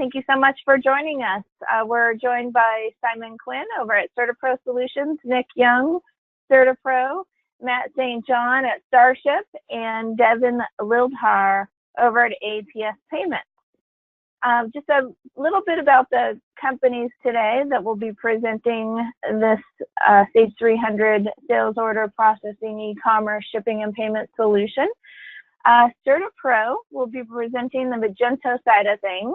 thank you so much for joining us. We're joined by Simon Quinn over at CertiPro Solutions, Nick Young, CertiPro, Matt St. John at Starship, and Devin Lildhar over at APS Payments. Just a little bit about the companies today that will be presenting this Sage 300 sales order processing e-commerce shipping and payment solution. CertiPro will be presenting the Magento side of things,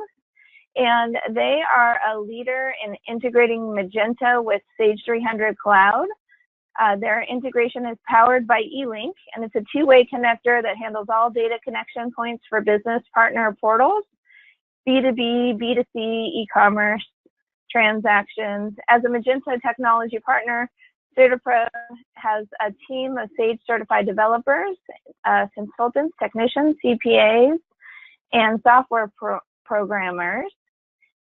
and they are a leader in integrating Magento with Sage 300 Cloud. Their integration is powered by eLink, and it's a two-way connector that handles all data connection points for business partner portals, B2B, B2C, e-commerce transactions. As a Magento technology partner, CertiPro has a team of Sage certified developers, consultants, technicians, CPAs, and software programmers.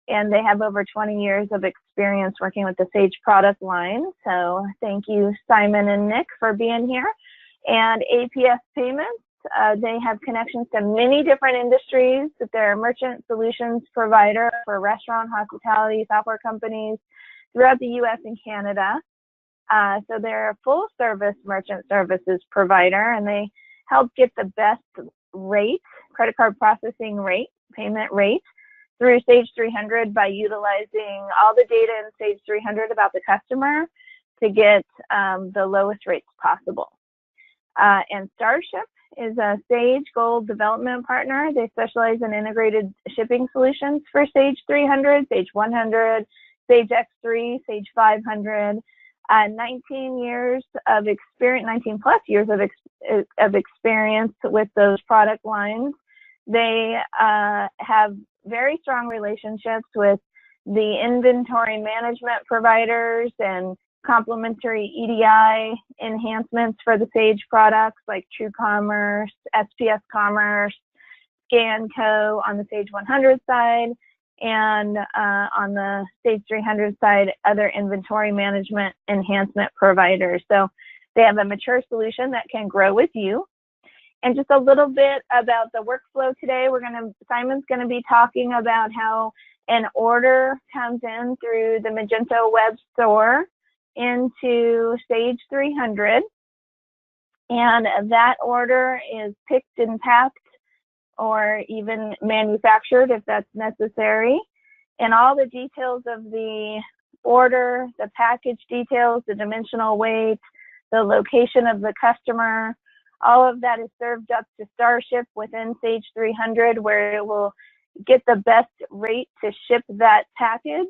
And they have over 20 years of experience working with the Sage product line. So thank you, Simon and Nick, for being here. And APS Payments, they have connections to many different industries. They're a merchant solutions provider for restaurant, hospitality, software companies throughout the US and Canada. So they're a full service merchant services provider, and they help get the best rate, credit card processing rate, payment rate through Sage 300 by utilizing all the data in Sage 300 about the customer to get the lowest rates possible. And Starship is a Sage Gold development partner. They specialize in integrated shipping solutions for Sage 300, Sage 100, Sage X3, Sage 500. 19 years of experience, 19 plus years of experience with those product lines. They have very strong relationships with the inventory management providers and complementary EDI enhancements for the Sage products like TrueCommerce, SPS Commerce, ScanCo on the Sage 100 side, and on the Sage 300 side, other inventory management enhancement providers. So they have a mature solution that can grow with you. And just a little bit about the workflow today, Simon's gonna be talking about how an order comes in through the Magento Webstore into Sage 300. And that order is picked and packed or even manufactured if that's necessary. And all the details of the order, the package details, the dimensional weight, the location of the customer, all of that is served up to Starship within Sage 300, where it will get the best rate to ship that package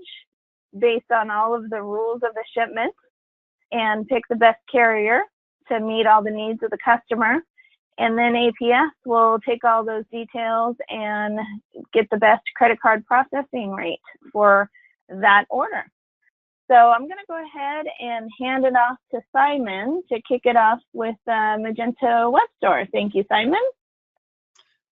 based on all of the rules of the shipment and pick the best carrier to meet all the needs of the customer. And then APS will take all those details and get the best credit card processing rate for that order. So I'm going to go ahead and hand it off to Simon to kick it off with Magento Webstore. Thank you, Simon.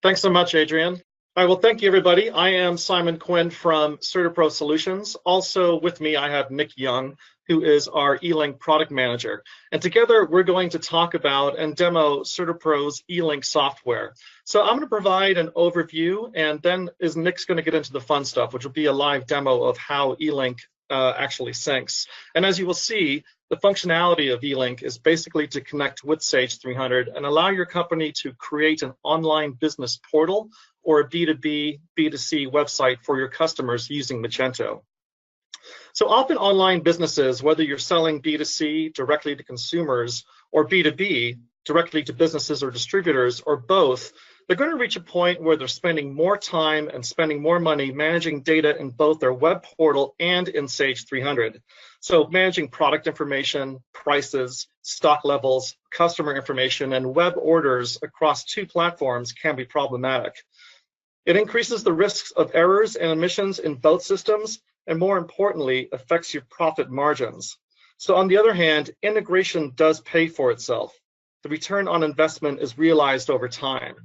Thanks so much, Adrienne. All right, well, thank you, everybody. I am Simon Quinn from CertiPro Solutions. Also with me, I have Nick Young, who is our eLink product manager. And together, we're going to talk about and demo CertiPro's eLink software. So I'm going to provide an overview, and then Nick's going to get into the fun stuff, which will be a live demo of how eLink actually syncs. And as you will see, the functionality of eLink is basically to connect with Sage 300 and allow your company to create an online business portal or a B2B, B2C website for your customers using Magento. So often online businesses, whether you're selling B2C directly to consumers or B2B directly to businesses or distributors or both, they're going to reach a point where they're spending more time and spending more money managing data in both their web portal and in Sage 300. So managing product information, prices, stock levels, customer information, and web orders across two platforms can be problematic. It increases the risks of errors and omissions in both systems, and more importantly, affects your profit margins. So on the other hand, integration does pay for itself. The return on investment is realized over time.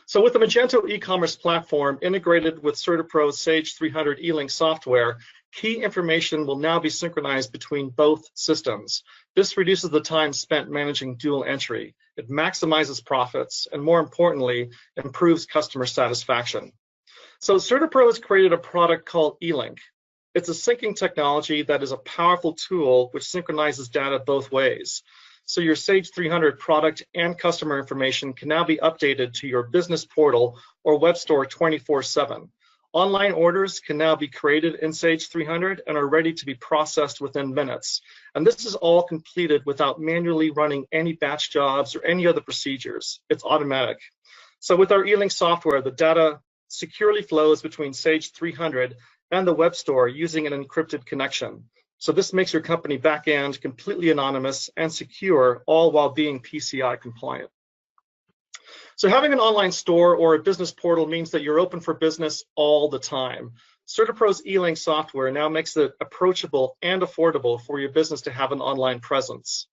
So with the Magento e-commerce platform integrated with CertiPro's Sage 300 eLink software, key information will now be synchronized between both systems. This reduces the time spent managing dual entry. It maximizes profits, and more importantly, improves customer satisfaction. So CertiPro has created a product called eLink. It's a syncing technology that is a powerful tool which synchronizes data both ways. So your Sage 300 product and customer information can now be updated to your business portal or web store 24/7. Online orders can now be created in Sage 300 and are ready to be processed within minutes. And this is all completed without manually running any batch jobs or any other procedures. It's automatic. So with our eLink software, the data securely flows between Sage 300 and the web store using an encrypted connection. So this makes your company backend completely anonymous and secure, all while being PCI compliant. So having an online store or a business portal means that you're open for business all the time. CertiPro's eLink software now makes it approachable and affordable for your business to have an online presence.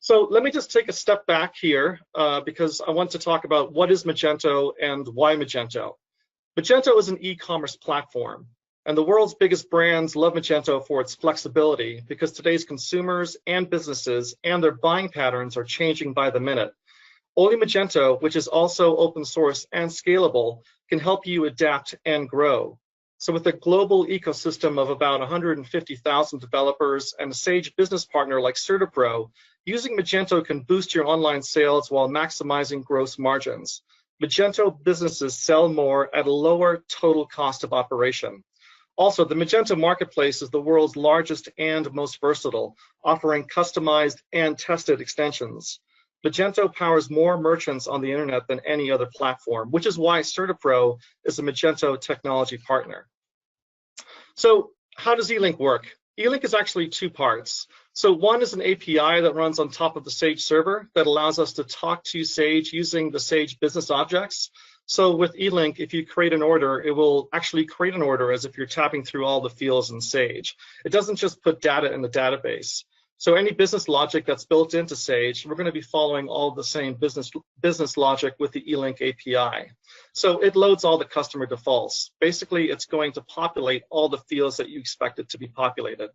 So let me just take a step back here because I want to talk about what is Magento and why Magento. Magento is an e-commerce platform, and the world's biggest brands love Magento for its flexibility because today's consumers and businesses and their buying patterns are changing by the minute. Only Magento, which is also open source and scalable, can help you adapt and grow. So with a global ecosystem of about 150,000 developers and a Sage business partner like CertiPro, using Magento can boost your online sales while maximizing gross margins. Magento businesses sell more at a lower total cost of operation. Also, the Magento marketplace is the world's largest and most versatile, offering customized and tested extensions. Magento powers more merchants on the internet than any other platform, which is why CertiPro is a Magento technology partner. So how does eLink work? eLink is actually two parts. So one is an API that runs on top of the Sage server that allows us to talk to Sage using the Sage business objects. So with eLink, if you create an order, it will actually create an order as if you're tapping through all the fields in Sage. It doesn't just put data in the database. So any business logic that's built into Sage, we're going to be following all the same business logic with the eLink API. So it loads all the customer defaults. Basically, it's going to populate all the fields that you expect it to be populated.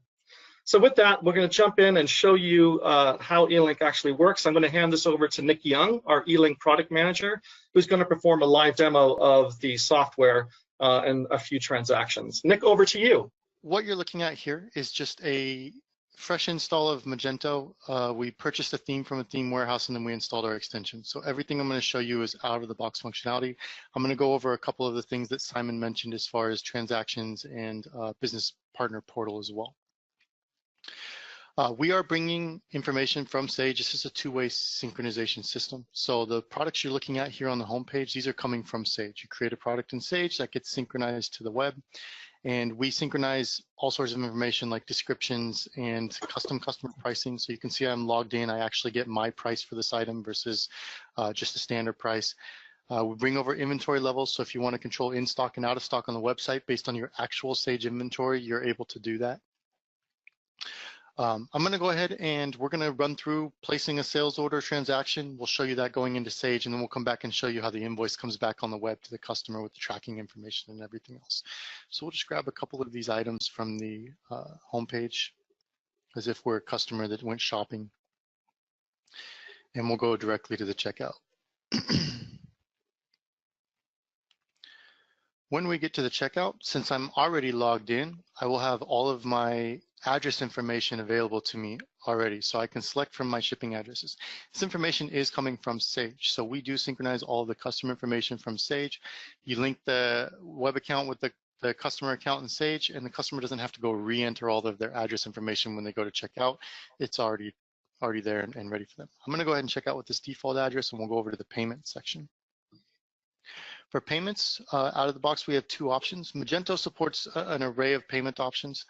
So with that, we're going to jump in and show you how eLink actually works. I'm going to hand this over to Nick Young, our eLink product manager, who's going to perform a live demo of the software and a few transactions. Nick, over to you. What you're looking at here is just a fresh install of Magento. We purchased a theme from a theme warehouse and then we installed our extension. So everything I'm going to show you is out of the box functionality. I'm going to go over a couple of the things that Simon mentioned as far as transactions and business partner portal as well. We are bringing information from Sage. This is a two-way synchronization system. So the products you're looking at here on the homepage, these are coming from Sage. You create a product in Sage that gets synchronized to the web, and we synchronize all sorts of information like descriptions and custom customer pricing. So you can see I'm logged in. I actually get my price for this item versus just a standard price. We bring over inventory levels. So if you want to control in stock and out of stock on the website based on your actual Sage inventory, you're able to do that. I'm going to go ahead and we're going to run through placing a sales order transaction. We'll show you that going into Sage, and then we'll come back and show you how the invoice comes back on the web to the customer with the tracking information and everything else. So we'll just grab a couple of these items from the homepage as if we're a customer that went shopping, and we'll go directly to the checkout. When we get to the checkout, since I'm already logged in, I will have all of my address information available to me already. So I can select from my shipping addresses. This information is coming from Sage. So we do synchronize all of the customer information from Sage. You link the web account with the customer account in Sage, and the customer doesn't have to go re-enter all of their address information when they go to check out. It's already there and ready for them. I'm going to go ahead and check out with this default address, and we'll go over to the payment section. For payments, out of the box, we have two options. Magento supports an array of payment options.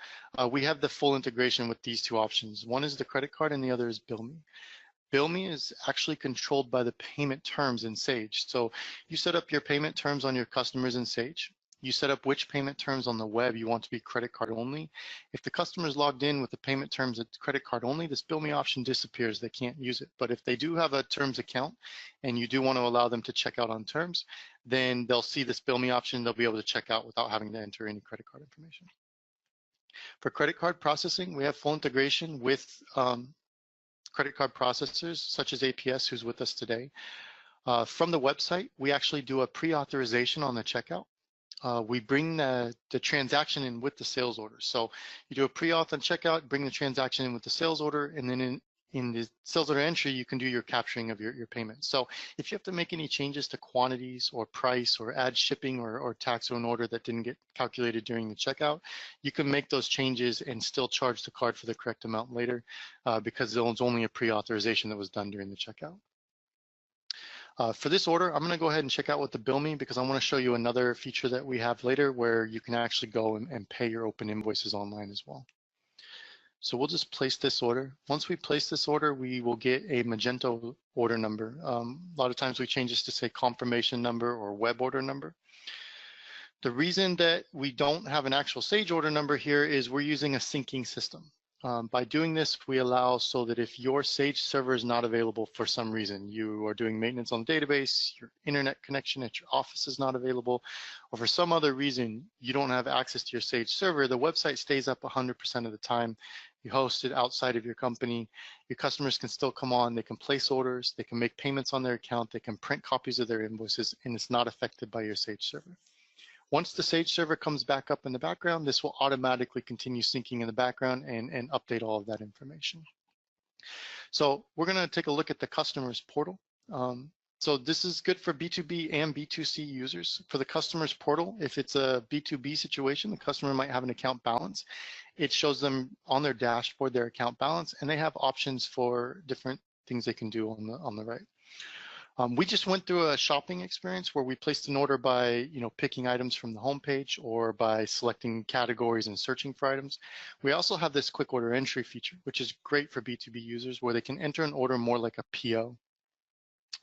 We have the full integration with these two options. One is the credit card and the other is BillMe. BillMe is actually controlled by the payment terms in Sage. So you set up your payment terms on your customers in Sage. You set up which payment terms on the web you want to be credit card only. If the customer is logged in with the payment terms at credit card only, this BillMe option disappears. They can't use it. But if they do have a terms account and you do want to allow them to check out on terms, then they'll see this BillMe option. They'll be able to check out without having to enter any credit card information. For credit card processing, we have full integration with credit card processors such as APS, who's with us today. From the website, we actually do a pre-authorization on the checkout. we bring the transaction in with the sales order. So you do a pre-auth on checkout, bring the transaction in with the sales order, and then in the sales order entry, you can do your capturing of your payment. So if you have to make any changes to quantities or price or add shipping or tax or an order that didn't get calculated during the checkout, you can make those changes and still charge the card for the correct amount later because there was only a pre-authorization that was done during the checkout. For this order, I'm gonna go ahead and check out with the Bill Me because I wanna show you another feature that we have later where you can actually go and pay your open invoices online as well. So we'll just place this order. Once we place this order, we will get a Magento order number. A lot of times we change this to say confirmation number or web order number. The reason that we don't have an actual Sage order number here is we're using a syncing system. By doing this, we allow so that if your Sage server is not available for some reason, you are doing maintenance on the database, your internet connection at your office is not available, or for some other reason, you don't have access to your Sage server, the website stays up 100% of the time. You host it outside of your company. Your customers can still come on, they can place orders, they can make payments on their account, they can print copies of their invoices, and it's not affected by your Sage server. Once the Sage server comes back up in the background, this will automatically continue syncing in the background and update all of that information. So we're gonna take a look at the customer's portal. So this is good for B2B and B2C users. For the customer's portal, if it's a B2B situation, the customer might have an account balance. It shows them on their dashboard their account balance, and they have options for different things they can do on the right. We just went through a shopping experience where we placed an order by picking items from the homepage or by selecting categories and searching for items. We also have this quick order entry feature, which is great for B2B users where they can enter an order more like a PO.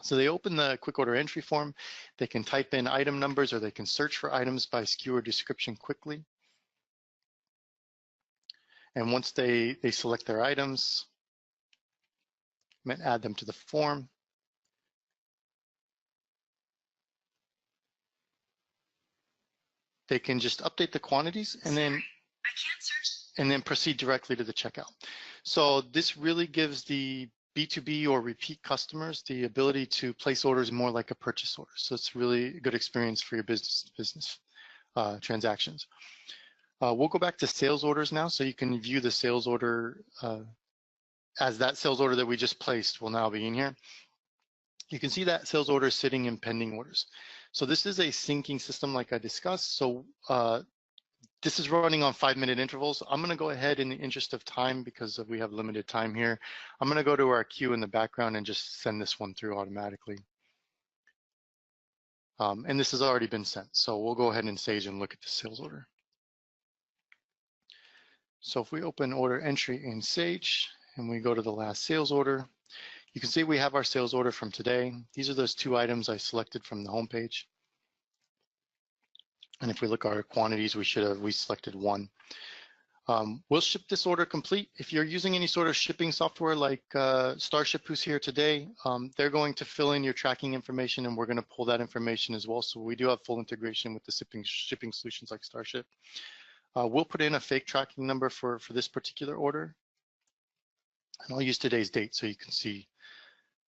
So they open the quick order entry form, they can type in item numbers or they can search for items by SKU or description quickly. And once they select their items, add them to the form, they can just update the quantities and then proceed directly to the checkout. So this really gives the B2B or repeat customers the ability to place orders more like a purchase order. So it's really a good experience for your business transactions. We'll go back to sales orders now, so you can view the sales order as that sales order that we just placed will now be in here. You can see that sales order sitting in pending orders. So this is a syncing system like I discussed. So this is running on 5-minute intervals. I'm gonna go ahead in the interest of time because we have limited time here. I'm gonna go to our queue in the background and just send this one through automatically. And this has already been sent. So we'll go ahead and Sage and look at the sales order. So if we open order entry in Sage and we go to the last sales order, you can see we have our sales order from today. These are those 2 items I selected from the homepage. And if we look at our quantities, we selected 1. We'll ship this order complete. If you're using any sort of shipping software like Starship, who's here today, they're going to fill in your tracking information and we're gonna pull that information as well. So we do have full integration with the shipping solutions like Starship. We'll put in a fake tracking number for this particular order. And I'll use today's date so you can see,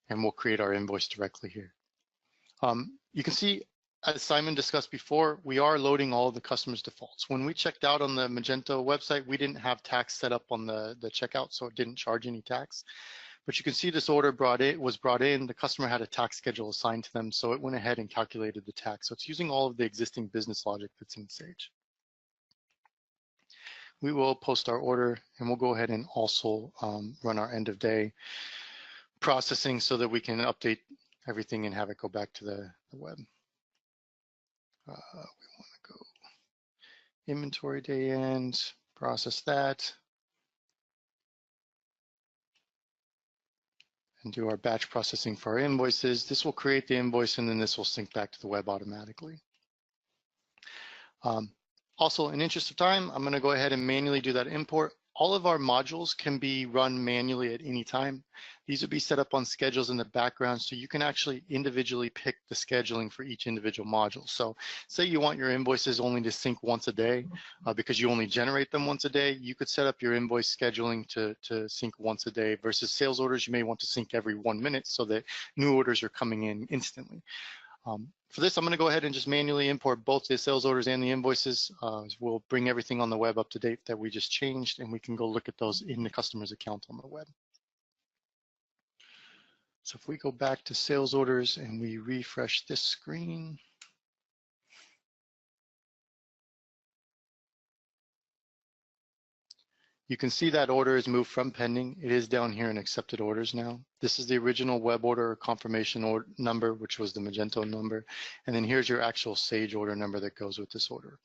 and we'll create our invoice directly here. You can see, as Simon discussed before, we are loading all of the customer's defaults. When we checked out on the Magento website, we didn't have tax set up on the checkout, so it didn't charge any tax. But you can see this order was brought in, the customer had a tax schedule assigned to them, so it went ahead and calculated the tax. So it's using all of the existing business logic that's in Sage. We will post our order and we'll go ahead and also run our end of day processing so that we can update everything and have it go back to the web. We want to go inventory day end, process that, and do our batch processing for our invoices. This will create the invoice and then this will sync back to the web automatically. Also, in interest of time, I'm going to go ahead and manually do that import. All of our modules can be run manually at any time. These would be set up on schedules in the background, so you can actually individually pick the scheduling for each individual module. So say you want your invoices only to sync once a day because you only generate them once a day, you could set up your invoice scheduling to sync once a day versus sales orders, you may want to sync every 1 minute so that new orders are coming in instantly. For this, I'm going to go ahead and just manually import both the sales orders and the invoices. We'll bring everything on the web up to date that we just changed, and we can go look at those in the customer's account on the web. So if we go back to sales orders and we refresh this screen, you can see that order is moved from pending. It is down here in accepted orders now. This is the original web order confirmation order number, which was the Magento number. And then here's your actual Sage order number that goes with this order.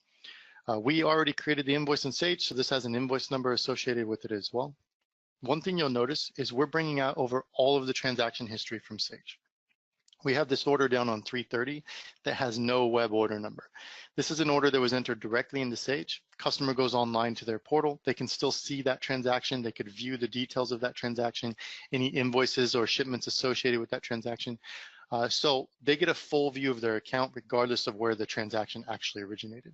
We already created the invoice in Sage, so this has an invoice number associated with it as well. One thing you'll notice is we're bringing out over all of the transaction history from Sage. We have this order down on 330 that has no web order number. This is an order that was entered directly into Sage. Customer goes online to their portal. They can still see that transaction. They could view the details of that transaction, any invoices or shipments associated with that transaction. So they get a full view of their account regardless of where the transaction actually originated.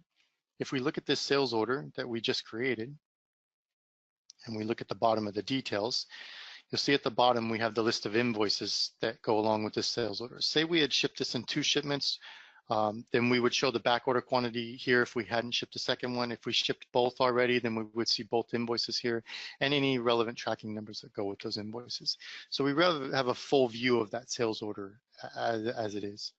If we look at this sales order that we just created, and we look at the bottom of the details, you'll see at the bottom we have the list of invoices that go along with this sales order. Say we had shipped this in 2 shipments, then we would show the back order quantity here if we hadn't shipped the second one. If we shipped both already, then we would see both invoices here and any relevant tracking numbers that go with those invoices. So we rather have a full view of that sales order as it is.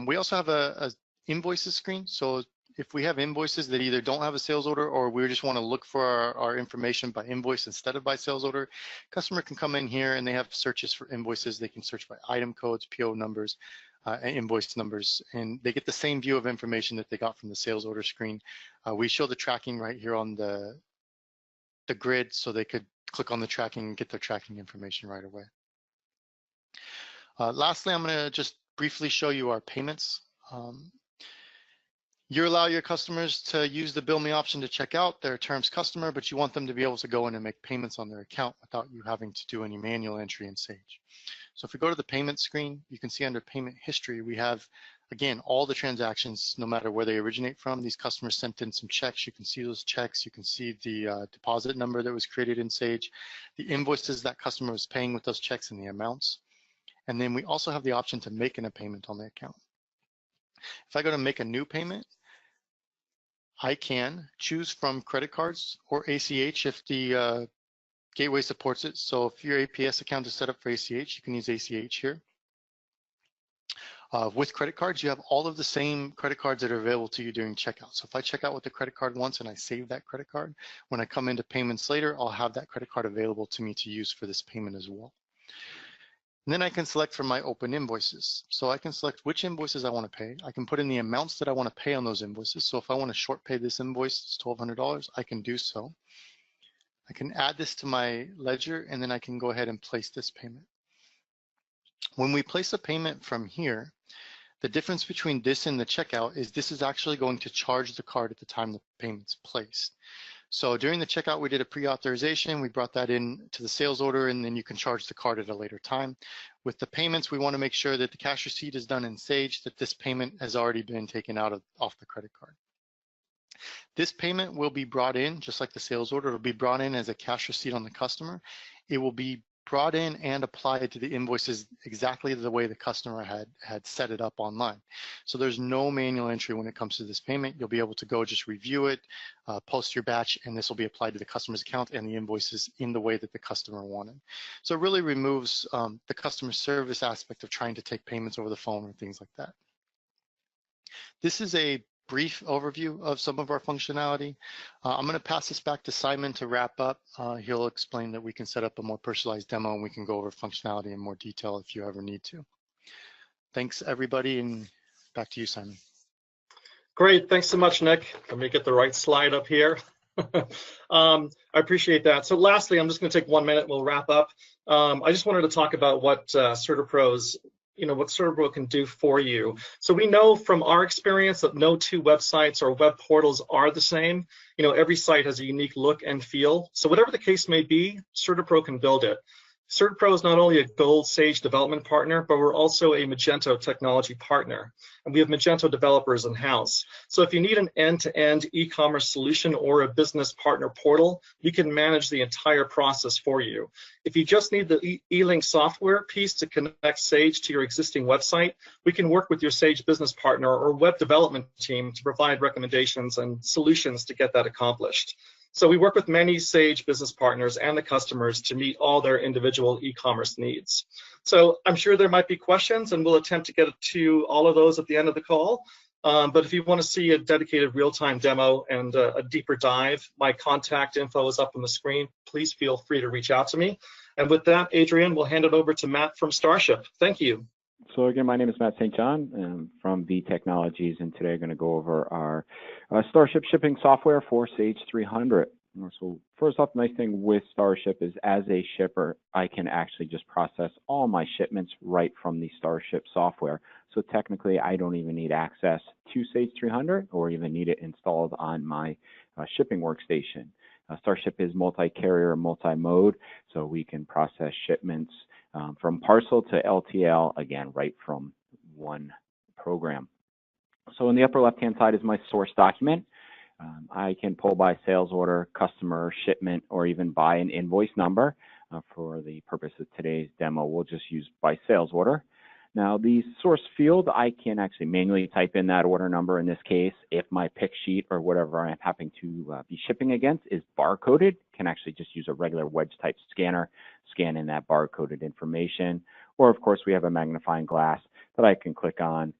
We also have a Invoices screen. So if we have invoices that either don't have a sales order or we just want to look for our information by invoice instead of by sales order, customer can come in here and they have searches for invoices. They can search by item codes, PO numbers, and invoice numbers, and they get the same view of information that they got from the sales order screen. We show the tracking right here on the grid, so they could click on the tracking and get their tracking information right away. Lastly, I'm going to just briefly show you our payments. You allow your customers to use the bill me option to check out their terms customer, but you want them to be able to go in and make payments on their account without you having to do any manual entry in Sage. So if we go to the payment screen, you can see under payment history, we have, again, all the transactions, no matter where they originate from. These customers sent in some checks. You can see those checks. You can see the deposit number that was created in Sage, the invoices that customer was paying with those checks and the amounts. And then we also have the option to make a payment on the account. If I go to make a new payment, I can choose from credit cards or ACH if the gateway supports it. So if your APS account is set up for ACH, you can use ACH here. With credit cards, you have all of the same credit cards that are available to you during checkout. So if I check out with the credit card once and I save that credit card, when I come into payments later, I'll have that credit card available to me to use for this payment as well. And then I can select from my open invoices. So I can select which invoices I want to pay. I can put in the amounts that I want to pay on those invoices. So if I want to short pay this invoice, it's $1,200, I can do so. I can add this to my ledger and then I can go ahead and place this payment. When we place a payment from here, the difference between this and the checkout is this is actually going to charge the card at the time the payment's placed. So during the checkout, we did a pre-authorization. We brought that in to the sales order, and then you can charge the card at a later time. With the payments, we want to make sure that the cash receipt is done in Sage, that this payment has already been taken out off the credit card. This payment will be brought in, just like the sales order, it will be brought in as a cash receipt on the customer. It will be brought in and applied to the invoices exactly the way the customer had set it up online. So there's no manual entry when it comes to this payment. You'll be able to go just review it, post your batch, and this will be applied to the customer's account and the invoices in the way that the customer wanted. So it really removes the customer service aspect of trying to take payments over the phone or things like that. This is a brief overview of some of our functionality. I'm going to pass this back to Simon to wrap up. He'll explain that we can set up a more personalized demo and we can go over functionality in more detail if you ever need to. Thanks everybody, and back to you, Simon. Great, thanks so much, Nick. Let me get the right slide up here. I appreciate that. So lastly, I'm just going to take 1 minute, we'll wrap up. I just wanted to talk about what CertiPro's what CertiPro can do for you. So we know from our experience that no 2 websites or web portals are the same. Every site has a unique look and feel. So whatever the case may be, CertiPro can build it. CertiPro is not only a Gold Sage development partner, but we're also a Magento technology partner. And we have Magento developers in-house. So if you need an end-to-end e-commerce solution or a business partner portal, we can manage the entire process for you. If you just need the E-Link software piece to connect Sage to your existing website, we can work with your Sage business partner or web development team to provide recommendations and solutions to get that accomplished. So we work with many Sage business partners and the customers to meet all their individual e-commerce needs. So I'm sure there might be questions, and we'll attempt to get to all of those at the end of the call. But if you want to see a dedicated real-time demo and a deeper dive, my contact info is up on the screen. Please feel free to reach out to me. And with that, Adrian, we'll hand it over to Matt from Starship. Thank you. So again, my name is Matt St. John from V Technologies, and today I'm going to go over our Starship shipping software for Sage 300. So first off, the nice thing with Starship is as a shipper, I can actually just process all my shipments right from the Starship software. So technically, I don't even need access to Sage 300 or even need it installed on my shipping workstation. Starship is multi-carrier, multi-mode, so we can process shipments from parcel to LTL, again, right from one program. So in the upper left-hand side is my source document. I can pull by sales order, customer, shipment, or even by an invoice number. For the purpose of today's demo, we'll just use by sales order. Now, the source field, I can actually manually type in that order number in this case. If my pick sheet or whatever I'm having to be shipping against is barcoded, can actually just use a regular wedge type scanner, scan in that barcoded information. Or of course, we have a magnifying glass that I can click on.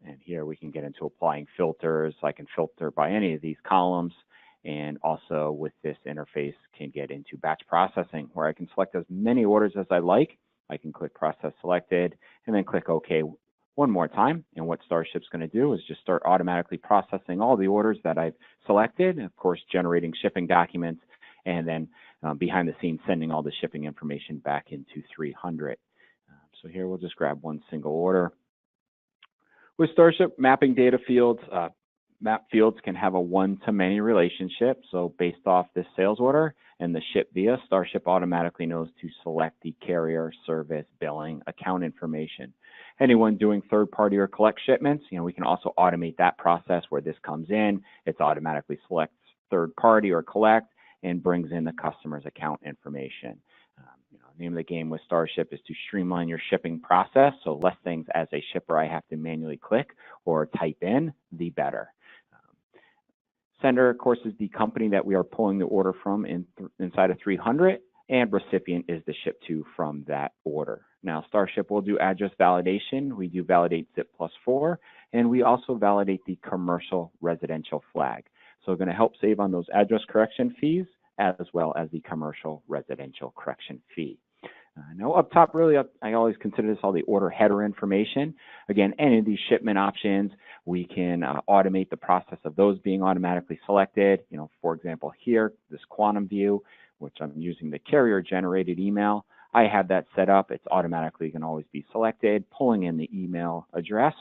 And here we can get into applying filters. I can filter by any of these columns. And also with this interface can get into batch processing, where I can select as many orders as I like. I can click process selected and then click OK one more time. And what Starship's going to do is just start automatically processing all the orders that I've selected, and of course, generating shipping documents, and then behind the scenes, sending all the shipping information back into 300. So here we'll just grab one single order. With Starship, mapping data fields, map fields can have a one-to-many relationship. So based off this sales order and the ship via, Starship automatically knows to select the carrier, service, billing, account information. Anyone doing third-party or collect shipments, we can also automate that process where this comes in. It's automatically selects third-party or collect and brings in the customer's account information. The name of the game with Starship is to streamline your shipping process. So less things as a shipper I have to manually click or type in, the better. Sender, of course, is the company that we are pulling the order from inside of 300, and recipient is the ship to from that order. Now, Starship will do address validation. We do validate ZIP+4, and we also validate the commercial residential flag. So we're going to help save on those address correction fees as well as the commercial residential correction fee. Now up top, really, I always consider this all the order header information. Again, any of these shipment options, we can automate the process of those being automatically selected. For example, here, this quantum view, which I'm using the carrier generated email. I have that set up. It's automatically can always be selected, pulling in the email address,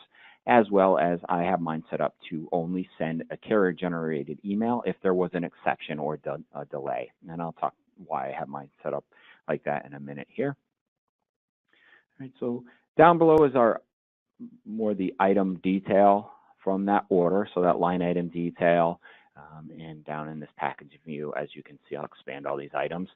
as well as I have mine set up to only send a carrier generated email if there was an exception or a delay. And I'll talk why I have mine set up like that in a minute here. All right, so down below is our more the item detail from that order, so that line item detail, and down in this package view, as you can see, I'll expand all these items.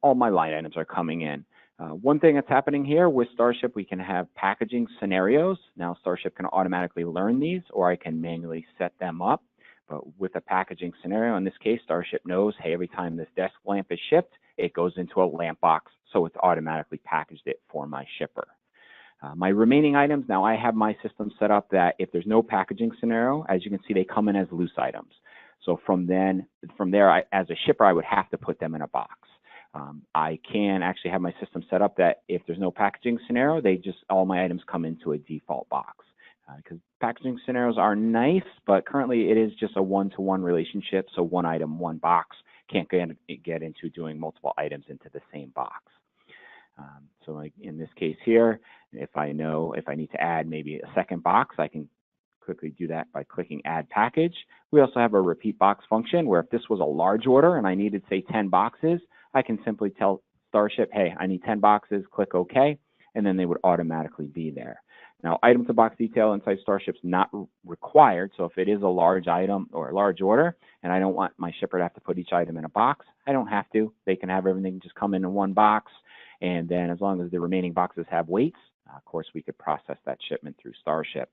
All my line items are coming in. One thing that's happening here with Starship, we can have packaging scenarios. Now Starship can automatically learn these, or I can manually set them up. But with a packaging scenario, in this case, Starship knows, hey, every time this desk lamp is shipped, it goes into a lamp box, so it's automatically packaged it for my shipper. My remaining items, now I have my system set up that if there's no packaging scenario, as you can see, they come in as loose items. So from there, as a shipper, I would have to put them in a box. I can actually have my system set up that if there's no packaging scenario, all my items come into a default box. Because packaging scenarios are nice, but currently it is just a one-to-one relationship, so one item, one box. Can't get into doing multiple items into the same box. So like in this case here, if I need to add maybe a second box, I can quickly do that by clicking Add Package. We also have a repeat box function where if this was a large order and I needed, say, 10 boxes, I can simply tell Starship, hey, I need 10 boxes, click OK, and then they would automatically be there. Now, item to box detail inside Starship's not required, so if it is a large item or a large order, and I don't want my shipper to have to put each item in a box, I don't have to. They can have everything just come in one box, and then as long as the remaining boxes have weights, of course, we could process that shipment through Starship.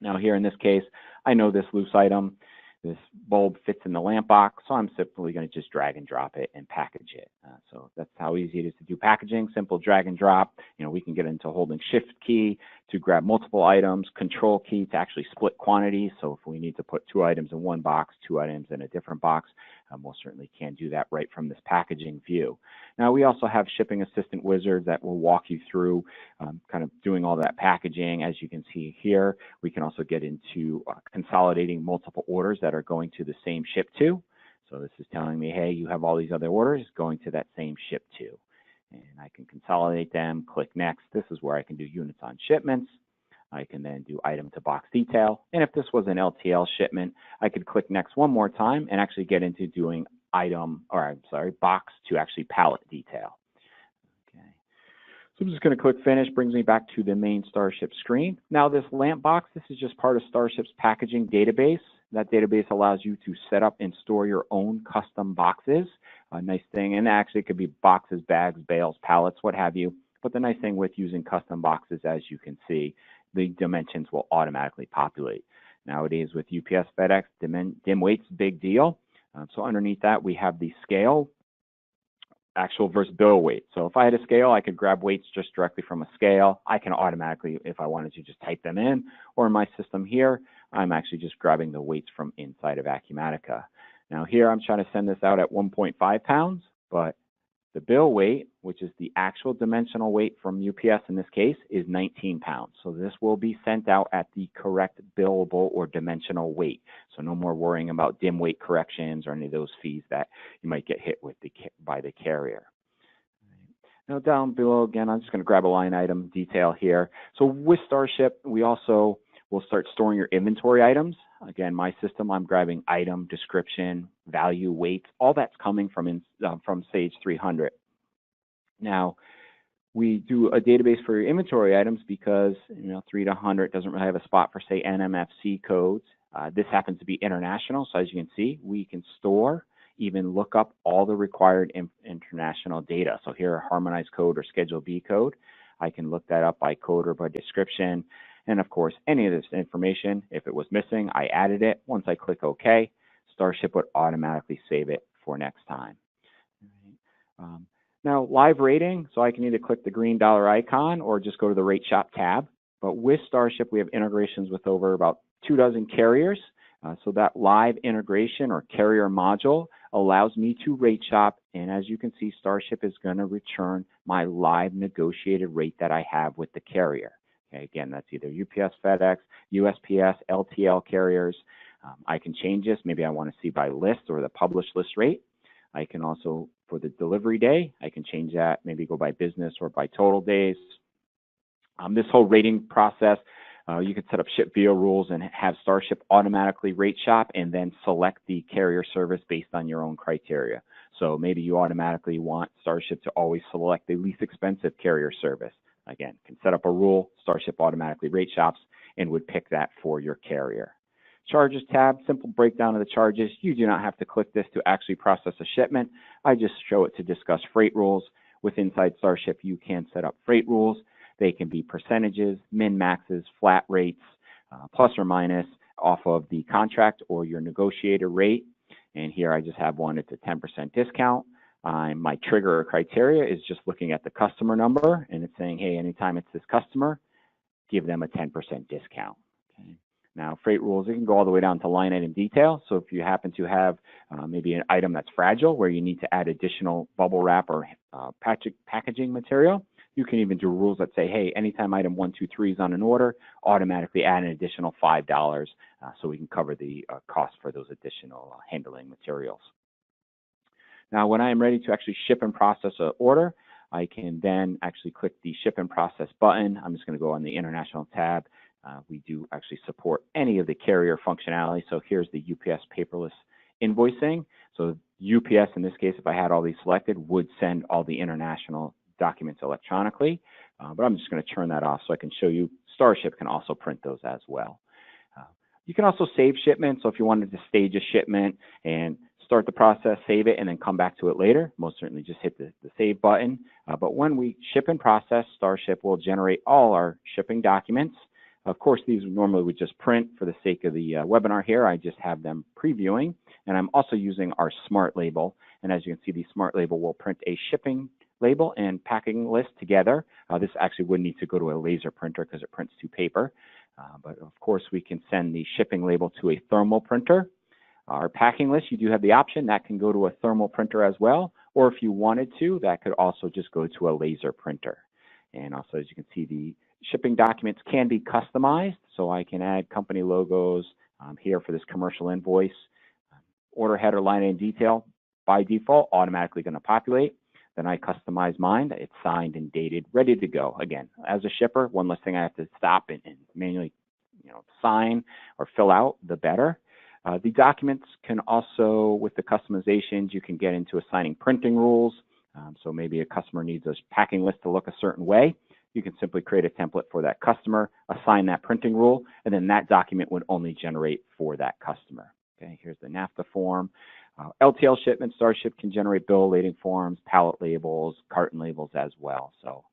Now here in this case, I know this loose item, this bulb fits in the lamp box, so I'm simply going to just drag and drop it and package it. So that's how easy it is to do packaging, simple drag and drop. You know, we can get into holding shift key to grab multiple items, control key to actually split quantities. So if we need to put 2 items in one box, 2 items in a different box, most certainly can do that right from this packaging view. Now we also have shipping assistant wizards that will walk you through kind of doing all that packaging. As you can see here, we can also get into consolidating multiple orders that are going to the same ship to. So this is telling me, hey, you have all these other orders going to that same ship to. And I can consolidate them, click next. This is where I can do units on shipments. I can then do item to box detail. And if this was an LTL shipment, I could click next one more time and actually get into doing box to actually pallet detail. Okay. So I'm just going to click finish, brings me back to the main Starship screen. Now this lamp box, this is just part of Starship's packaging database. That database allows you to set up and store your own custom boxes. A nice thing, and actually it could be boxes, bags, bales, pallets, what have you. But the nice thing with using custom boxes, as you can see, the dimensions will automatically populate. Nowadays with UPS, FedEx, dim weight's a big deal. So underneath that, we have the scale, actual versus bill weight. So if I had a scale, I could grab weights just directly from a scale. I can automatically, if I wanted to, just type them in. Or in my system here, I'm actually just grabbing the weights from inside of Acumatica. Now here, I'm trying to send this out at 1.5 pounds, but the bill weight, which is the actual dimensional weight from UPS in this case, is 19 pounds. So this will be sent out at the correct billable or dimensional weight. So no more worrying about dim weight corrections or any of those fees that you might get hit with by the carrier. Now down below, again, I'm just going to grab a line item detail here. So with Starship, we also will start storing your inventory items. Again, my system, I'm grabbing item, description, value, weights, all that's coming from Sage 300. Now, we do a database for your inventory items because 3 to 100 doesn't really have a spot for, say, NMFC codes. This happens to be international, so as you can see, we can store, even look up all the required international data. So here, a harmonized code or Schedule B code. I can look that up by code or by description. And of course, any of this information, if it was missing, I added it. Once I click OK, Starship would automatically save it for next time. Now, live rating, so I can either click the green dollar icon or just go to the Rate Shop tab. But with Starship, we have integrations with over about 24 carriers. So that live integration or carrier module allows me to rate shop. And as you can see, Starship is going to return my live negotiated rate that I have with the carrier. Okay, again, that's either UPS, FedEx, USPS, LTL carriers. I can change this. Maybe I want to see by list or the published list rate. I can also, for the delivery day, I can change that, maybe go by business or by total days. This whole rating process, you can set up ship via rules and have Starship automatically rate shop and then select the carrier service based on your own criteria. So maybe you automatically want Starship to always select the least expensive carrier service. Again, can set up a rule, Starship automatically rate shops and would pick that for your carrier. Charges tab, simple breakdown of the charges. You do not have to click this to actually process a shipment. I just show it to discuss freight rules. With inside Starship, you can set up freight rules. They can be percentages, min maxes, flat rates, plus or minus off of the contract or your negotiator rate. And here I just have one, it's a 10% discount. My trigger or criteria is just looking at the customer number and it's saying, hey, anytime it's this customer, give them a 10% discount. Okay. Now, freight rules, it can go all the way down to line item detail. So if you happen to have maybe an item that's fragile where you need to add additional bubble wrap or packaging material, you can even do rules that say, hey, anytime item 1, 2, 3 is on an order, automatically add an additional $5 so we can cover the cost for those additional handling materials. Now, when I am ready to actually ship and process an order, I can then actually click the Ship and Process button. I'm just going to go on the International tab. We do actually support any of the carrier functionality. So here's the UPS paperless invoicing. So UPS, in this case, if I had all these selected, would send all the international documents electronically. But I'm just going to turn that off so I can show you Starship can also print those as well. You can also save shipments. So if you wanted to stage a shipment and start the process, save it, and then come back to it later, most certainly just hit the save button. But when we ship and process, Starship will generate all our shipping documents. Of course, these normally would just print. For the sake of the webinar here, I just have them previewing. And I'm also using our smart label. And as you can see, the smart label will print a shipping label and packing list together. This actually would need to go to a laser printer because it prints to paper. But of course, we can send the shipping label to a thermal printer. Our packing list, you do have the option that can go to a thermal printer as well. Or if you wanted to, that could also just go to a laser printer. And also, as you can see, the shipping documents can be customized. So I can add company logos here for this commercial invoice. Order header, line item detail, by default, automatically going to populate. Then I customize mine. It's signed and dated, ready to go. Again, as a shipper, one less thing I have to stop and manually, sign or fill out, the better. The documents can also, with the customizations, you can get into assigning printing rules. So maybe a customer needs a packing list to look a certain way. You can simply create a template for that customer, assign that printing rule, and then that document would only generate for that customer. Okay, here's the NAFTA form. LTL shipment, Starship can generate bill of lading forms, pallet labels, carton labels as well. So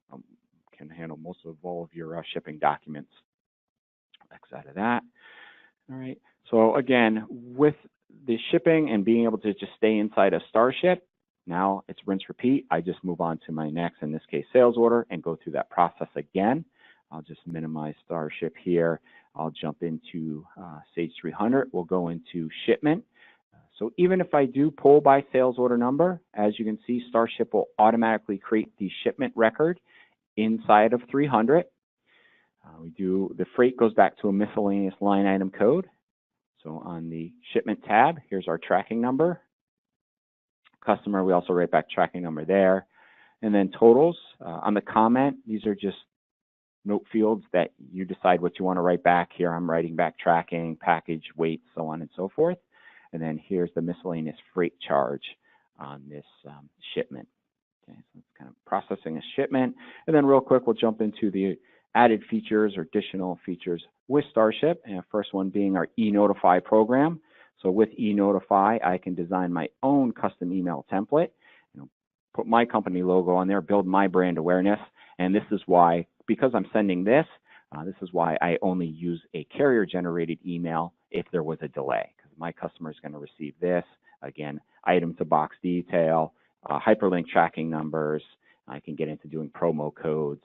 can handle most of all of your shipping documents. X out of that. All right. So again, with the shipping and being able to just stay inside of Starship, now it's rinse repeat. I just move on to my next, in this case, sales order, and go through that process again. I'll just minimize Starship here. I'll jump into Sage 300. We'll go into shipment. So even if I do pull by sales order number, as you can see, Starship will automatically create the shipment record inside of 300. The freight goes back to a miscellaneous line item code. So on the shipment tab, here's our tracking number. Customer, we also write back tracking number there. And then totals. On the comment, these are just note fields that you decide what you want to write back. Here I'm writing back tracking, package, weight, so on and so forth. And then here's the miscellaneous freight charge on this shipment. Okay, so it's kind of processing a shipment. And then real quick, we'll jump into the added features or additional features with Starship. And first one being our e-Notify program. So with e-Notify, I can design my own custom email template, put my company logo on there, build my brand awareness. And this is why, because I'm sending this, this is why I only use a carrier-generated email if there was a delay, because my customer is going to receive this. Again, item to box detail, hyperlink tracking numbers. I can get into doing promo codes.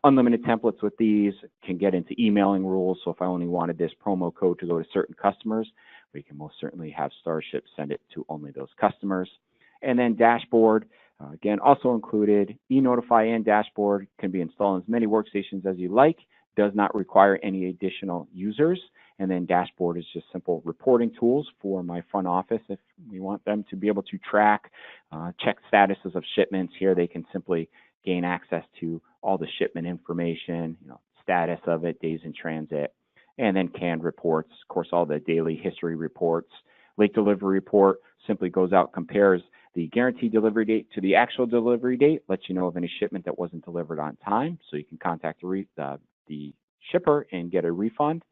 Unlimited templates with these, can get into emailing rules. So if I only wanted this promo code to go to certain customers, we can most certainly have Starship send it to only those customers. And then dashboard, again, also included. e-Notify and dashboard can be installed on as many workstations as you like. Does not require any additional users. And then dashboard is just simple reporting tools for my front office. If we want them to be able to track, check statuses of shipments here, they can simply gain access to all the shipment information, status of it, days in transit, and then canned reports. Of course, all the daily history reports. Late delivery report simply goes out, compares the guaranteed delivery date to the actual delivery date, lets you know of any shipment that wasn't delivered on time, so you can contact the shipper and get a refund.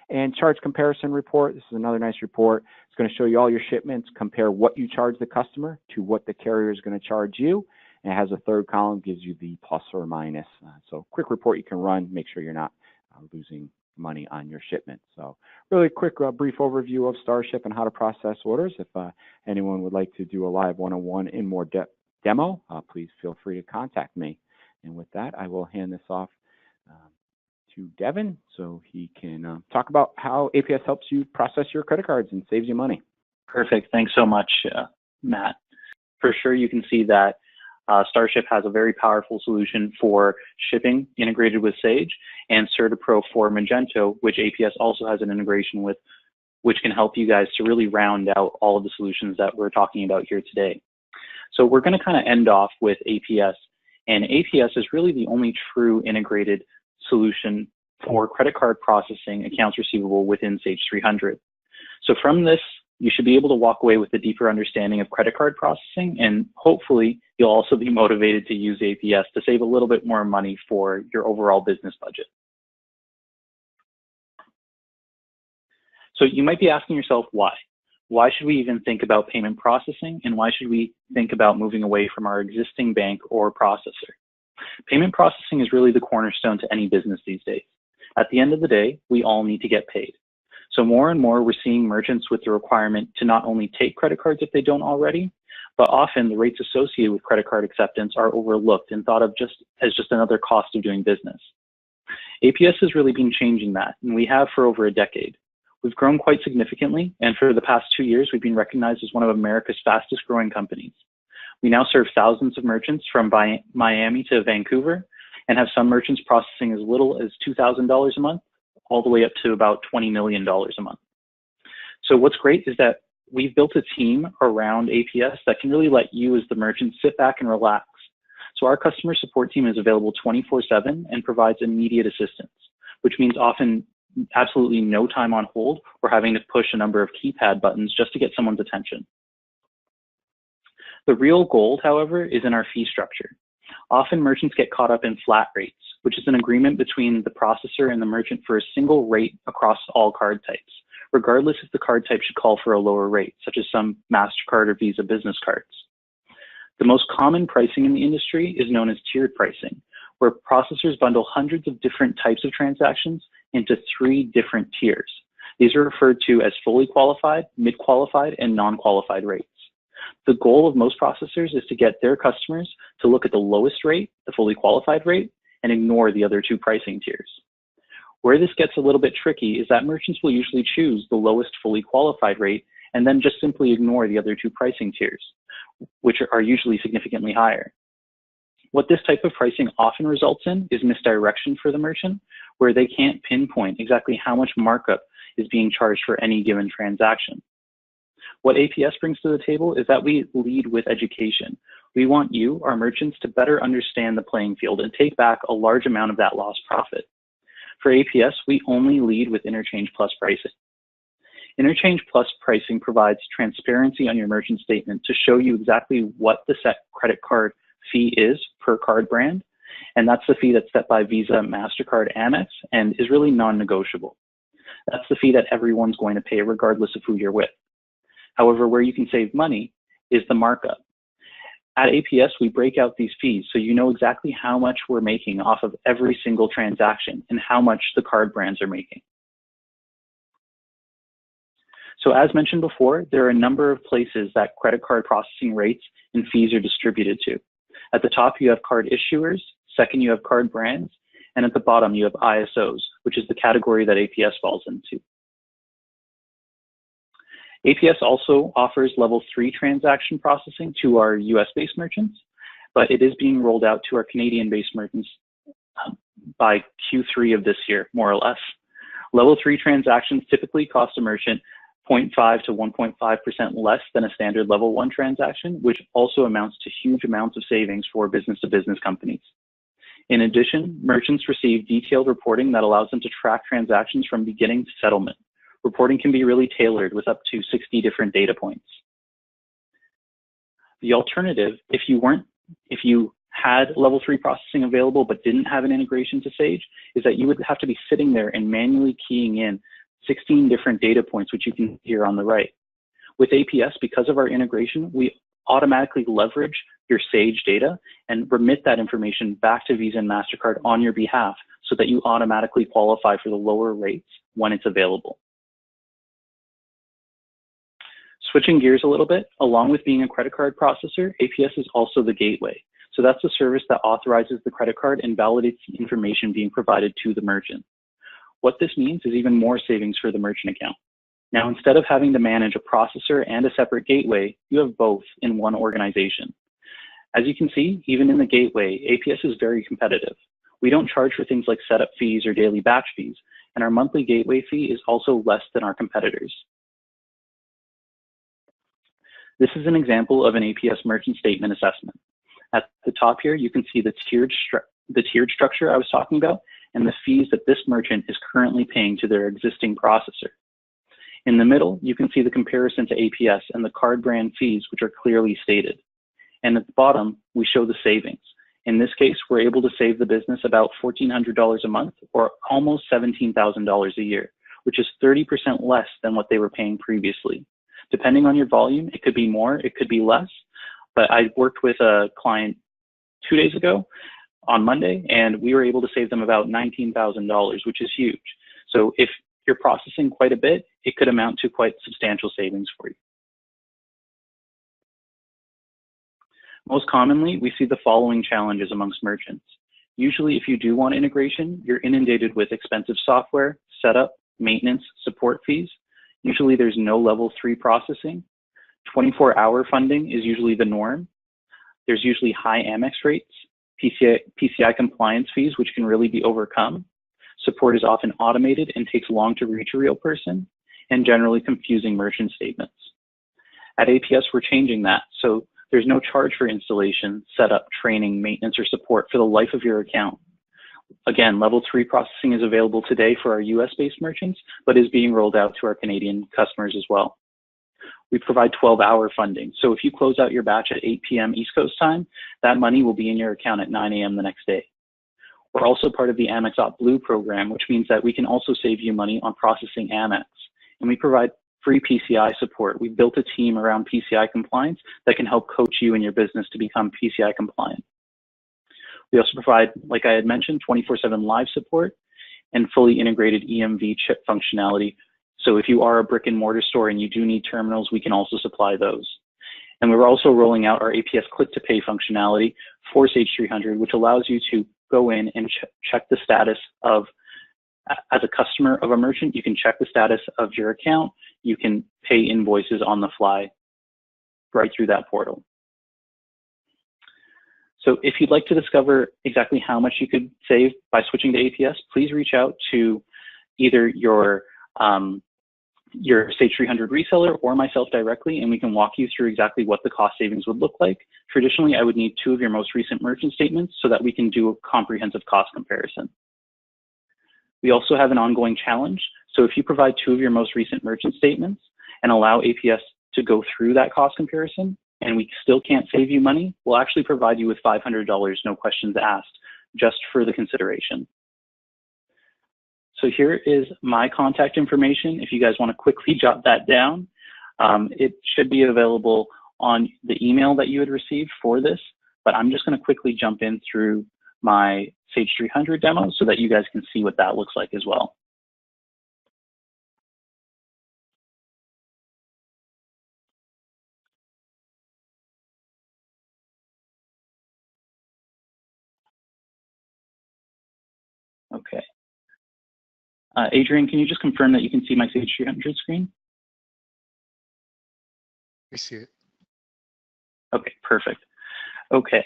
And charge comparison report. This is another nice report. It's going to show you all your shipments, compare what you charge the customer to what the carrier is going to charge you. And it has a third column, gives you the plus or minus. So quick report you can run, make sure you're not losing money on your shipment. So really quick, brief overview of Starship and how to process orders. If anyone would like to do a live one-on-one in more depth demo, please feel free to contact me. And with that, I will hand this off to Devin so he can talk about how APS helps you process your credit cards and saves you money. Perfect. Thanks so much, Matt. For sure, you can see that Starship has a very powerful solution for shipping integrated with Sage, and CertiPro for Magento, which APS also has an integration with, which can help you guys to really round out all of the solutions that we're talking about here today. So we're going to kind of end off with APS, and APS is really the only true integrated solution for credit card processing accounts receivable within Sage 300. So from this you should be able to walk away with a deeper understanding of credit card processing, and hopefully you'll also be motivated to use APS to save a little bit more money for your overall business budget. So you might be asking yourself why? Why should we even think about payment processing, and why should we think about moving away from our existing bank or processor? Payment processing is really the cornerstone to any business these days. At the end of the day, we all need to get paid. So more and more, we're seeing merchants with the requirement to not only take credit cards if they don't already, but often the rates associated with credit card acceptance are overlooked and thought of as just another cost of doing business. APS has really been changing that, and we have for over a decade. We've grown quite significantly, and for the past 2 years, we've been recognized as one of America's fastest growing companies. We now serve thousands of merchants from Miami to Vancouver, and have some merchants processing as little as $2,000 a month, all the way up to about $20 million a month. So what's great is that we've built a team around APS that can really let you as the merchant sit back and relax. So our customer support team is available 24/7 and provides immediate assistance, which means often absolutely no time on hold or having to push a number of keypad buttons just to get someone's attention. The real gold, however, is in our fee structure. Often merchants get caught up in flat rates, which is an agreement between the processor and the merchant for a single rate across all card types, regardless if the card type should call for a lower rate, such as some MasterCard or Visa business cards. The most common pricing in the industry is known as tiered pricing, where processors bundle hundreds of different types of transactions into 3 different tiers. These are referred to as fully qualified, mid-qualified, and non-qualified rates. The goal of most processors is to get their customers to look at the lowest rate, the fully qualified rate, and ignore the other 2 pricing tiers. Where this gets a little bit tricky is that merchants will usually choose the lowest fully qualified rate and then just simply ignore the other 2 pricing tiers, which are usually significantly higher. What this type of pricing often results in is misdirection for the merchant, where they can't pinpoint exactly how much markup is being charged for any given transaction. What APS brings to the table is that we lead with education. We want you, our merchants, to better understand the playing field and take back a large amount of that lost profit. For APS, we only lead with Interchange Plus pricing. Interchange Plus pricing provides transparency on your merchant statement to show you exactly what the set credit card fee is per card brand, and that's the fee that's set by Visa, MasterCard, Amex, and is really non-negotiable. That's the fee that everyone's going to pay regardless of who you're with. However, where you can save money is the markup. At APS, we break out these fees so you know exactly how much we're making off of every single transaction and how much the card brands are making. So as mentioned before, there are a number of places that credit card processing rates and fees are distributed to. At the top, you have card issuers. Second, you have card brands. And at the bottom, you have ISOs, which is the category that APS falls into. APS also offers level 3 transaction processing to our US-based merchants, but it is being rolled out to our Canadian-based merchants by Q3 of this year, more or less. Level 3 transactions typically cost a merchant 0.5 to 1.5% less than a standard level 1 transaction, which also amounts to huge amounts of savings for business-to-business companies. In addition, merchants receive detailed reporting that allows them to track transactions from beginning to settlement. Reporting can be really tailored with up to 60 different data points. The alternative, if you had level 3 processing available but didn't have an integration to Sage, is that you would have to be sitting there and manually keying in 16 different data points, which you can see here on the right. With APS, because of our integration, we automatically leverage your Sage data and remit that information back to Visa and MasterCard on your behalf so that you automatically qualify for the lower rates when it's available. Switching gears a little bit, along with being a credit card processor, APS is also the gateway. So that's the service that authorizes the credit card and validates the information being provided to the merchant. What this means is even more savings for the merchant account. Now, instead of having to manage a processor and a separate gateway, you have both in one organization. As you can see, even in the gateway, APS is very competitive. We don't charge for things like setup fees or daily batch fees, and our monthly gateway fee is also less than our competitors. This is an example of an APS merchant statement assessment. At the top here, you can see the tiered structure I was talking about and the fees that this merchant is currently paying to their existing processor. In the middle, you can see the comparison to APS and the card brand fees, which are clearly stated. And at the bottom, we show the savings. In this case, we're able to save the business about $1,400 a month, or almost $17,000 a year, which is 30% less than what they were paying previously. Depending on your volume, it could be more, it could be less. But I worked with a client 2 days ago on Monday, and we were able to save them about $19,000, which is huge. So if you're processing quite a bit, it could amount to quite substantial savings for you. Most commonly, we see the following challenges amongst merchants. Usually, if you do want integration, you're inundated with expensive software, setup, maintenance, support fees. Usually, there's no level 3 processing. 24-hour funding is usually the norm. There's usually high Amex rates, PCI compliance fees, which can really be overcome. Support is often automated and takes long to reach a real person, and generally confusing merchant statements. At APS, we're changing that. So there's no charge for installation, setup, training, maintenance, or support for the life of your account. Again, level 3 processing is available today for our US-based merchants, but is being rolled out to our Canadian customers as well. We provide 12-hour funding. So if you close out your batch at 8 p.m. East Coast time, that money will be in your account at 9 a.m. the next day. We're also part of the Amex Blue program, which means that we can also save you money on processing Amex. And we provide free PCI support. We've built a team around PCI compliance that can help coach you and your business to become PCI compliant. We also provide, like I had mentioned, 24/7 live support and fully integrated EMV chip functionality. So if you are a brick and mortar store and you do need terminals, we can also supply those. And we're also rolling out our APS Click To Pay functionality for Sage 300, which allows you to go in and check the status of, as a customer of a merchant, you can check the status of your account. You can pay invoices on the fly right through that portal. So if you'd like to discover exactly how much you could save by switching to APS, please reach out to either your Sage 300 reseller or myself directly, and we can walk you through exactly what the cost savings would look like. Traditionally, I would need 2 of your most recent merchant statements so that we can do a comprehensive cost comparison. We also have an ongoing challenge. So if you provide 2 of your most recent merchant statements and allow APS to go through that cost comparison, and we still can't save you money, we'll actually provide you with $500, no questions asked, just for the consideration. So here is my contact information. If you guys want to quickly jot that down, it should be available on the email that you had received for this, but I'm just going to quickly jump in through my Sage 300 demo so that you guys can see what that looks like as well. Okay. Adrian, can you just confirm that you can see my Sage 300 screen? I see it. Okay, perfect. Okay.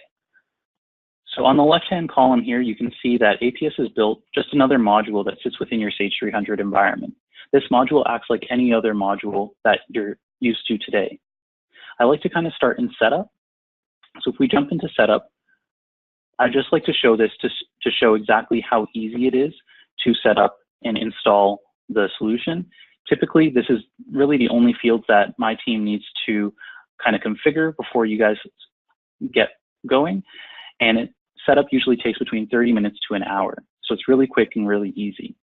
So on the left-hand column here, you can see that APS has built just another module that sits within your Sage 300 environment. This module acts like any other module that you're used to today. I like to kind of start in setup. So if we jump into setup, I'd just like to show this to show exactly how easy it is to set up and install the solution. Typically, this is really the only fields that my team needs to kind of configure before you guys get going. And setup usually takes between 30 minutes to an hour. So it's really quick and really easy.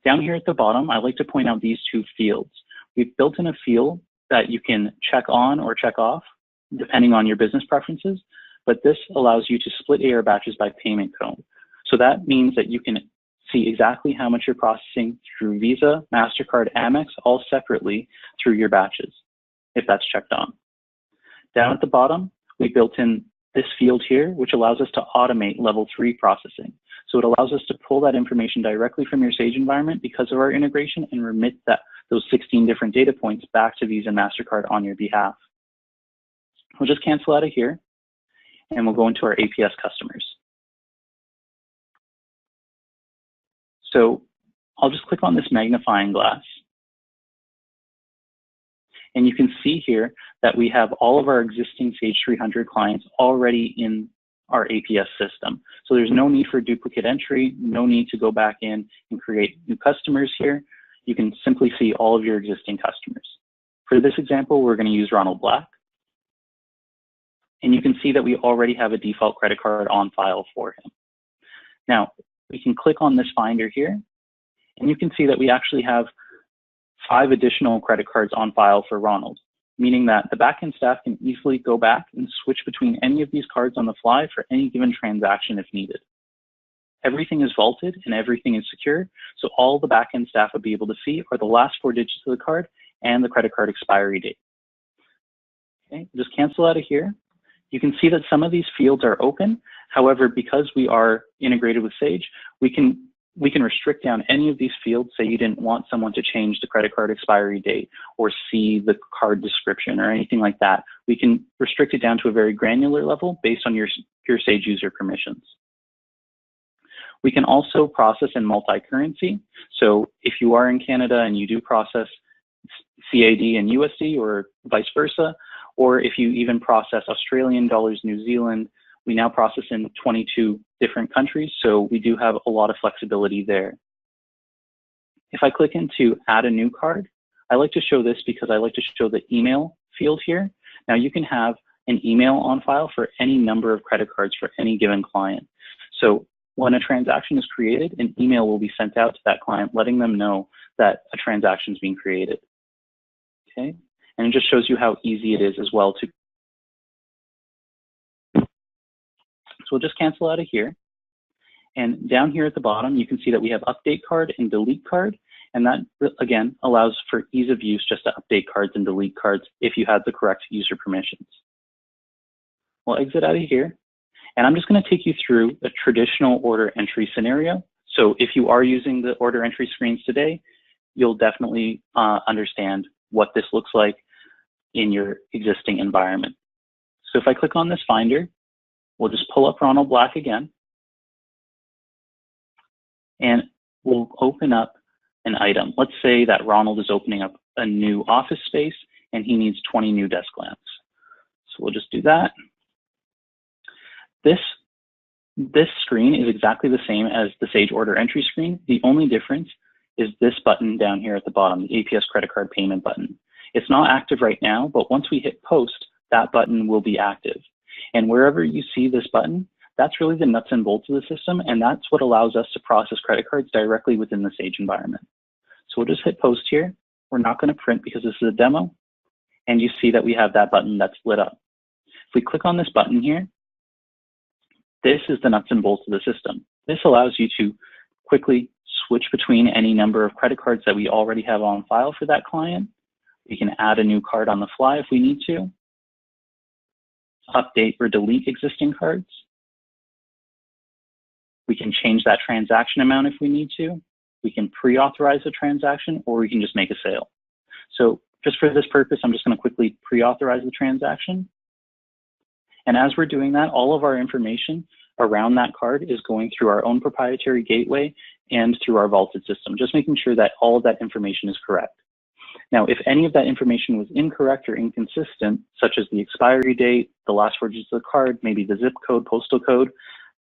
Down here at the bottom, I like to point out these 2 fields. We've built in a field that you can check on or check off, depending on your business preferences. But this allows you to split AR batches by payment code. So that means that you can see exactly how much you're processing through Visa, MasterCard, Amex, all separately through your batches, if that's checked on. Down at the bottom, we built in this field here, which allows us to automate level 3 processing. So it allows us to pull that information directly from your Sage environment because of our integration and remit those 16 different data points back to Visa and MasterCard on your behalf. We'll just cancel out of here, and we'll go into our APS customers. So I'll just click on this magnifying glass. And you can see here that we have all of our existing Sage 300 clients already in our APS system. So there's no need for duplicate entry, no need to go back in and create new customers here. you can simply see all of your existing customers. For this example, we're going to use Ronald Black. And you can see that we already have a default credit card on file for him. Now, we can click on this finder here, and you can see that we actually have 5 additional credit cards on file for Ronald, meaning that the backend staff can easily go back and switch between any of these cards on the fly for any given transaction if needed. Everything is vaulted and everything is secure, so all the backend staff would be able to see are the last 4 digits of the card and the credit card expiry date. Okay, just cancel out of here. You can see that some of these fields are open. However, because we are integrated with Sage, we can restrict down any of these fields. Say you didn't want someone to change the credit card expiry date or see the card description or anything like that. We can restrict it down to a very granular level based on your Sage user permissions. We can also process in multi-currency. So if you are in Canada and you do process CAD and USD or vice versa, or if you even process Australian dollars, New Zealand, we now process in 22 different countries, so we do have a lot of flexibility there. If I click into add a new card, I like to show this because I like to show the email field here. Now you can have an email on file for any number of credit cards for any given client. So when a transaction is created, an email will be sent out to that client letting them know that a transaction is being created. Okay, and it just shows you how easy it is as well to. So we'll just cancel out of here. And down here at the bottom, you can see that we have update card and delete card. And that, again, allows for ease of use just to update cards and delete cards if you have the correct user permissions. We'll exit out of here. And I'm just going to take you through a traditional order entry scenario. So if you are using the order entry screens today, you'll definitely understand what this looks like in your existing environment. So if I click on this finder, we'll just pull up Ronald Black again. And we'll open up an item. Let's say that Ronald is opening up a new office space and he needs 20 new desk lamps. So we'll just do that. This screen is exactly the same as the Sage order entry screen. The only difference is this button down here at the bottom, the APS credit card payment button. It's not active right now, but once we hit post, that button will be active. And wherever you see this button, that's really the nuts and bolts of the system, and that's what allows us to process credit cards directly within the Sage environment. So we'll just hit post here. We're not going to print because this is a demo, and you see that we have that button that's lit up. If we click on this button here, this is the nuts and bolts of the system. This allows you to quickly switch between any number of credit cards that we already have on file for that client. We can add a new card on the fly if we need to, update or delete existing cards. We can change that transaction amount if we need to. We can pre-authorize a transaction, or we can just make a sale. So just for this purpose, I'm just going to quickly pre-authorize the transaction. And as we're doing that, all of our information around that card is going through our own proprietary gateway and through our vaulted system, just making sure that all of that information is correct. Now, if any of that information was incorrect or inconsistent, such as the expiry date, the last 4 digits of the card, maybe the zip code, postal code,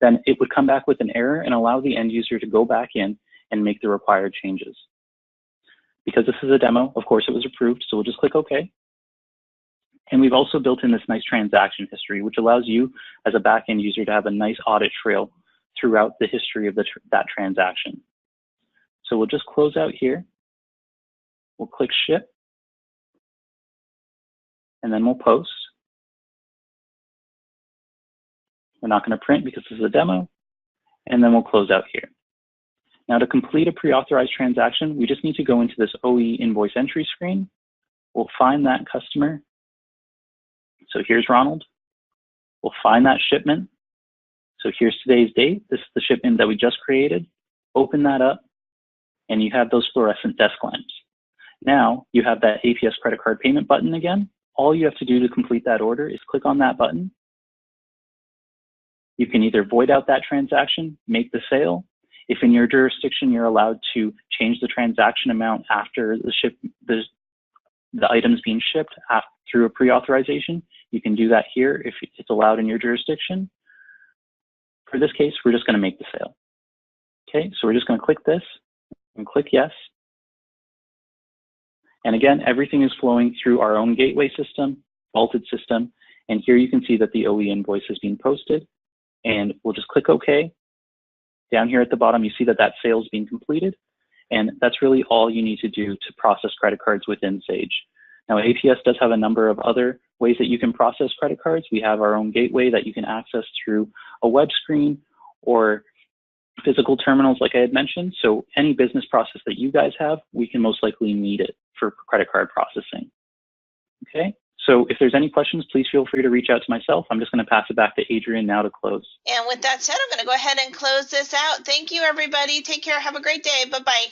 then it would come back with an error and allow the end user to go back in and make the required changes. Because this is a demo, of course it was approved, so we'll just click OK. And we've also built in this nice transaction history, which allows you as a back-end user to have a nice audit trail throughout the history of that transaction. So we'll just close out here. We'll click Ship. And then we'll post. We're not going to print because this is a demo. And then we'll close out here. Now to complete a pre-authorized transaction, we just need to go into this OE invoice entry screen. We'll find that customer. So here's Ronald. We'll find that shipment. So here's today's date. This is the shipment that we just created. Open that up, and you have those fluorescent desk lamps. Now you have that APS credit card payment button again. All you have to do to complete that order is click on that button. You can either void out that transaction, make the sale. If in your jurisdiction you're allowed to change the transaction amount after the item's being shipped through a pre-authorization, you can do that here if it's allowed in your jurisdiction. For this case, we're just going to make the sale. Okay, so we're just going to click this and click yes. And again, everything is flowing through our own gateway system, vaulted system. And here you can see that the OE invoice is being posted. And we'll just click OK. Down here at the bottom, you see that that sale is being completed. And that's really all you need to do to process credit cards within Sage. Now, APS does have a number of other ways that you can process credit cards. We have our own gateway that you can access through a web screen or physical terminals, like I had mentioned. So any business process that you guys have, we can most likely need it for credit card processing. Okay, so if there's any questions, please feel free to reach out to myself. I'm just going to pass it back to Adrian now to close. And with that said, I'm going to go ahead and close this out. Thank you, everybody. Take care. Have a great day. Bye-bye.